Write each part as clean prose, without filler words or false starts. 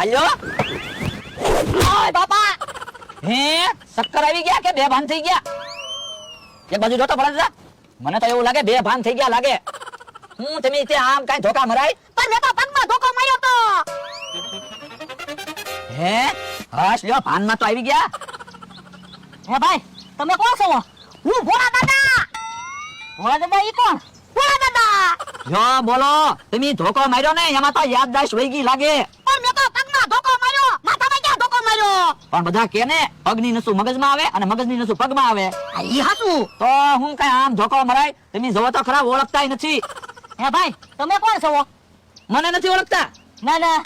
હાલ્યો ઓય બાપા હે ચક્કર આવી ગયા કે બે ભાન થઈ ગયા એક બાજુ જોતો પડે મને તો એવું લાગે બે ભાન થઈ ગયા લાગે હું તમે તે આમ કાઈ ધોકા મરાય પણ મેં તો પગમાં ધોકો માર્યો તો હે હાશ લ્યો ભાનમાં તો આવી ગયા હે ભાઈ તમે કોણ છો હું ભોળા દાદા ઈ કોણ ભોળા દાદા જો બોલો તમે ધોકો માર્યો ને એમાં તો યાદદાસ્ત વહી ગઈ લાગે પણ મેં તો પગમાં ધોકો માર્યો માથામાં ક્યાં ધોકો માર્યો પણ બધા કે ને પગની નસું મગજમાં આવે અને મગજની નસું પગમાં આવે આ ઈ હાચું તો હું કઈ આમ ધોકો મરાય તમે જોવો તો ખરા ઓળખતાય નથી હે ભાઈ તમે કોણ છો મને નથી ઓળખતા ના ના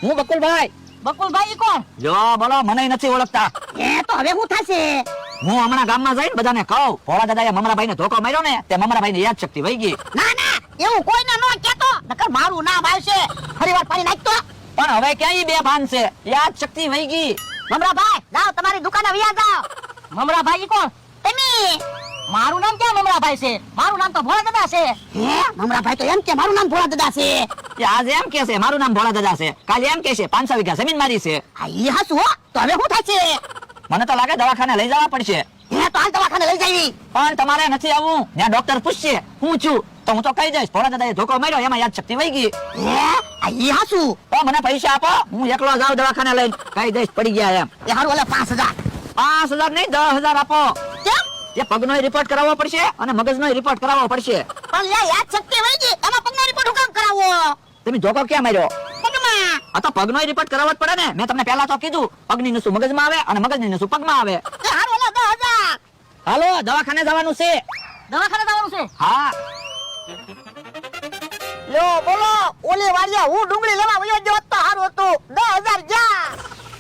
હું બકુલભાઈ બકુલભાઈ ઈ કોણ જો બોલો મને નથી ઓળખતા એ તો હવે હું થશે હું હમણાં ગામમાં જઈને બધાને કહું ભોળા દાદાએ મમરાભાઈને ધોકો માર્યો ને તે મમરાભાઈને યાદ શક્તિ વહી ગઈ ના ના એવું કોઈને ન કહેતો નકર મારું નામ આવશે ફરીવાર પાણી નાખતો પણ હવે ક્યાંય બે ભાન છે યાદ શક્તિ વહી ગઈ મમરાભાઈ જાઓ તમારી દુકાને વ્યા જાઓ મમરાભાઈ ઈ કોણ તમે મારું નામ ક્યાં મમરાભાઈ છે મારું નામ તો ભોળા દાદા છે હે મમરાભાઈ તો એમ કે મારું નામ ભોળા દાદા છે એ આજે એમ કે છે મારું નામ ભોળા દાદા છે કાલે એમ કે છે 500 વીઘા જમીન મારી છે આ ઈ હાસુ હો તો હવે શું થાય છે મને તો લાગે દવાખાને લઈ જવા પડશે હે તો હાલ દવાખાને લઈ જવી પણ તમારે નથી આવવું ત્યાં ડોક્ટર પૂછશે હું છું તો હું તો કહી દઈશ ભોળા દાદાએ ધોકો માર્યો એમાં યાદ શક્તિ વહી ગઈ હે આ ઈ હાસુ તો મને પૈસા આપો હું એકલો જાઉં દવાખાને લઈને કહી દઈશ પડી ગયા એમ એ હારું ઓલે 5000 5000 નહીં 10000 આપો કેમ એ પગનો રિપોર્ટ કરાવવો પડશે અને મગજનો રિપોર્ટ કરાવવો પડશે પણ લે યાદ શક્તિ વહી ગઈ એમાં પગનો રિપોર્ટ હું કામ કરાવો તમે ધોકો ક્યાં માર્યો પગમાં આ તો પગનો રિપોર્ટ કરાવવો જ પડે ને મેં તમને પહેલા તો કીધું પગની નસું મગજમાં આવે અને મગજની નસું પગમાં આવે એ હારું ઓલે 10000 હાલો દવાખાને જવાનું છે દવાખાને જવાનું છે હા લ્યો બોલો ઓલી વાડિયા હું ડુંગળી લેવા વયો ગયો તો હારું હતું 10000 જા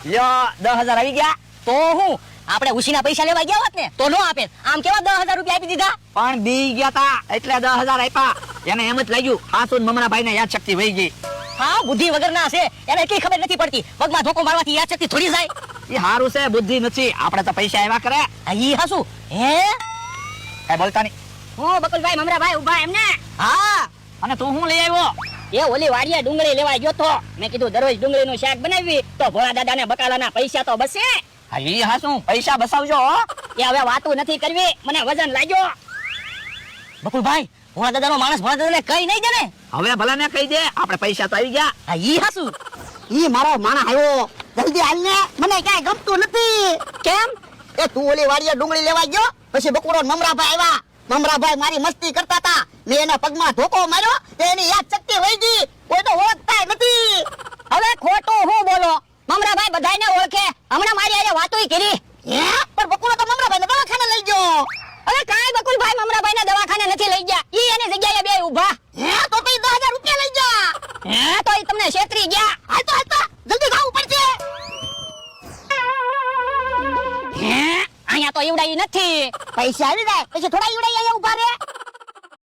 લ્યો 10000 આવી ગયા તો હું આપણે ઉસીના પૈસા લેવા ગયા હોત ને તો નો આપે આમ કેવા 10000 રૂપિયા આપી દીધા પણ બી ગયા તા એટલે 10000 આપ્યા એને એમ જ લાગ્યું હાસુન મમરાભાઈ ને યાદ શક્તિ વહી ગઈ હા બુદ્ધિ વગરના છે એને કઈ ખબર નથી પડતી પગમાં ધોકો મારવાથી યાદ શક્તિ થોડી જાય એ હારું છે બુદ્ધિ નથી આપણે તો પૈસા આવ્યા કરે આ ઈ હાસુ હે કઈ બોલતા નહીં હું બકુલભાઈ મમરાભાઈ ઉભા એમને હા અને તું શું લઈ આવ્યો એ ઓલી વાડિયા ડુંગળી લેવા ગયો તો મેં કીધું દરરોજ ડુંગળીનું શાક બનાવી તો ભોળા દાદાને બકાલાના પૈસા તો બસે હા ઈ હાસું પૈસા બસાવજો હો એ હવે વાતું નથી કરવી મને વજન લાગ્યો બકુલભાઈ ભોળા દાદાનો માણસ ભોળા દાદાને કઈ નહીં દે ને હવે ભલે ને કહી દે આપણે પૈસા તો આવી ગયા આ ઈ હાસુ ઈ મારો માણસ આવ્યો જલ્દી હાલ ને મને ક્યાંય ગમતું નથી કેમ એ તું ઓલી વાડિયા ડુંગળી લેવા ગયો પછી બકુરો મમરાભાઈ આવ્યા મમરાભાઈ મારી મસ્તી કરતા હતા મેં એના પગમાં ધોકો માર્યો તો એની યાદ શક્તિ વહી ગઈ કોઈ તો ઓળખતા નથી હવે ખોટું હું બોલો મમરાભાઈ બધાયને ઓળખે હમણાં મારી આરે વાતોય કરી હે પણ બકુરો તો મમરાભાઈને દવાખાને લઈ ગયો હવે કાઈ બકુલભાઈ મમરાભાઈને દવાખાને નથી લઈ ગયા ઈ એની જગ્યાએ બે ઊભા હે તો કઈ 10000 રૂપિયા લઈ જા હે તો ઈ તમને છેતરી ગયા હાલ તો જલ્દી જાવું પડશે હે અહીંયા તો ઈવડાઈ નથી પૈસા આવી જાય પછી થોડા ઈવડાઈ અહીંયા ઊભા રહે